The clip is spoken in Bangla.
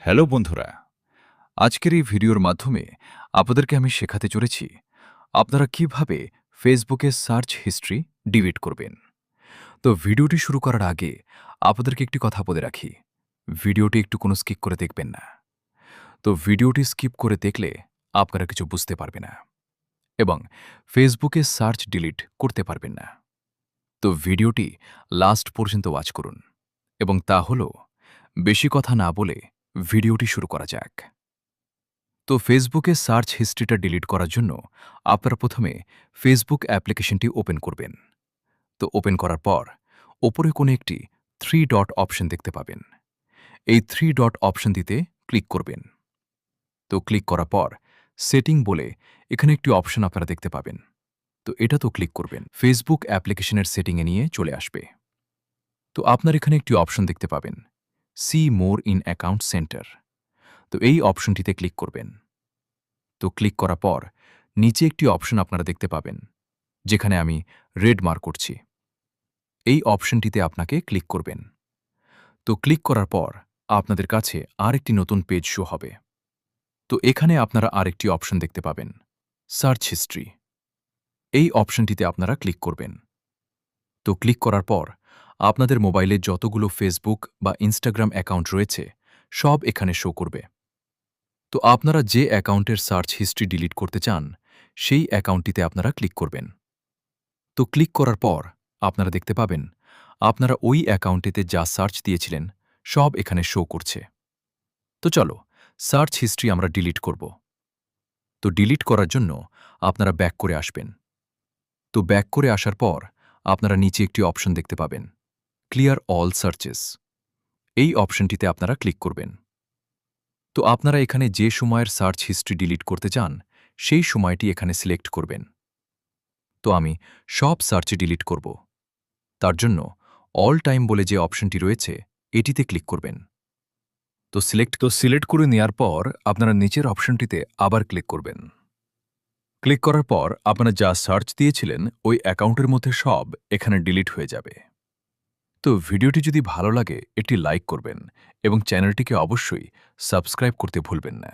হ্যালো বন্ধুরা, আজকের এই ভিডিওর মাধ্যমে আপনাদেরকে আমি শেখাতে চলেছি আপনারা কিভাবে ফেসবুকে সার্চ হিস্ট্রি ডিলিট করবেন। তো ভিডিওটি শুরু করার আগে আপনাদেরকে একটি কথা বলে রাখি, ভিডিওটি একটু কোনো স্কিপ করে দেখবেন না। তো ভিডিওটি স্কিপ করে দেখলে আপনারা কিছু বুঝতে পারবে না এবং ফেসবুকে সার্চ ডিলিট করতে পারবেন না। তো ভিডিওটি লাস্ট পর্যন্ত ওয়াচ করুন এবং তা হলো, বেশি কথা না বলে ভিডিওটি শুরু করা যাক। তো ফেসবুকে সার্চ হিস্ট্রিটা ডিলিট করার জন্য আপনারা প্রথমে ফেসবুক অ্যাপ্লিকেশনটি ওপেন করবেন। তো ওপেন করার পর ওপরে কোনো একটি থ্রি ডট অপশন দেখতে পাবেন। এই থ্রি ডট অপশনটিতে ক্লিক করবেন। তো ক্লিক করার পর সেটিং বলে এখানে একটি অপশন আপনারা দেখতে পাবেন। তো এটা তো ক্লিক করবেন, ফেসবুক অ্যাপ্লিকেশনের সেটিংয়ে নিয়ে চলে আসবে। তো আপনার এখানে একটি অপশন দেখতে পাবেন, see more in account centre. তো এই অপশনটিতে ক্লিক করবেন। তো ক্লিক করার পর নিচে একটি অপশন আপনারা দেখতে পাবেন, যেখানে আমি রেড মার্ক করছি। এই অপশনটিতে আপনাকে ক্লিক করবেন। তো ক্লিক করার পর আপনাদের কাছে আরেকটি নতুন পেজ শো হবে। তো এখানে আপনারা আরেকটি অপশন দেখতে পাবেন, সার্চ হিস্ট্রি। এই অপশনটিতে আপনারা ক্লিক করবেন। তো ক্লিক করার পর আপনাদের মোবাইলে যতগুলো ফেসবুক বা ইনস্টাগ্রাম অ্যাকাউন্ট রয়েছে সব এখানে শো করবে। তো আপনারা যে অ্যাকাউন্টের সার্চ হিস্ট্রি ডিলিট করতে চান সেই অ্যাকাউন্টটিতে আপনারা ক্লিক করবেন। তো ক্লিক করার পর আপনারা দেখতে পাবেন আপনারা ওই অ্যাকাউন্টেতে যা সার্চ দিয়েছিলেন সব এখানে শো করছে। তো চলো সার্চ হিস্ট্রি আমরা ডিলিট করব। তো ডিলিট করার জন্য আপনারা ব্যাক করে আসবেন। তো ব্যাক করে আসার পর আপনারা নিচে একটি অপশন দেখতে পাবেন, ক্লিয়ার অল সার্চেস। এই অপশনটিতে আপনারা ক্লিক করবেন। তো আপনারা এখানে যে সময়ের সার্চ হিস্ট্রি ডিলিট করতে চান সেই সময়টি এখানে সিলেক্ট করবেন। তো আমি সব সার্চে ডিলিট করব। তার জন্য অল টাইম বলে যে অপশনটি রয়েছে এটিতে ক্লিক করবেন। তো সিলেক্ট করে নেওয়ার পর আপনারা নিচের অপশনটিতে আবার ক্লিক করবেন। ক্লিক করার পর আপনারা যা সার্চ দিয়েছিলেন ওই অ্যাকাউন্টের মধ্যে সব এখানে ডিলিট হয়ে যাবে। তো ভিডিওটি যদি ভালো লাগে একটি লাইক করবেন এবং চ্যানেলটিকে অবশ্যই সাবস্ক্রাইব করতে ভুলবেন না।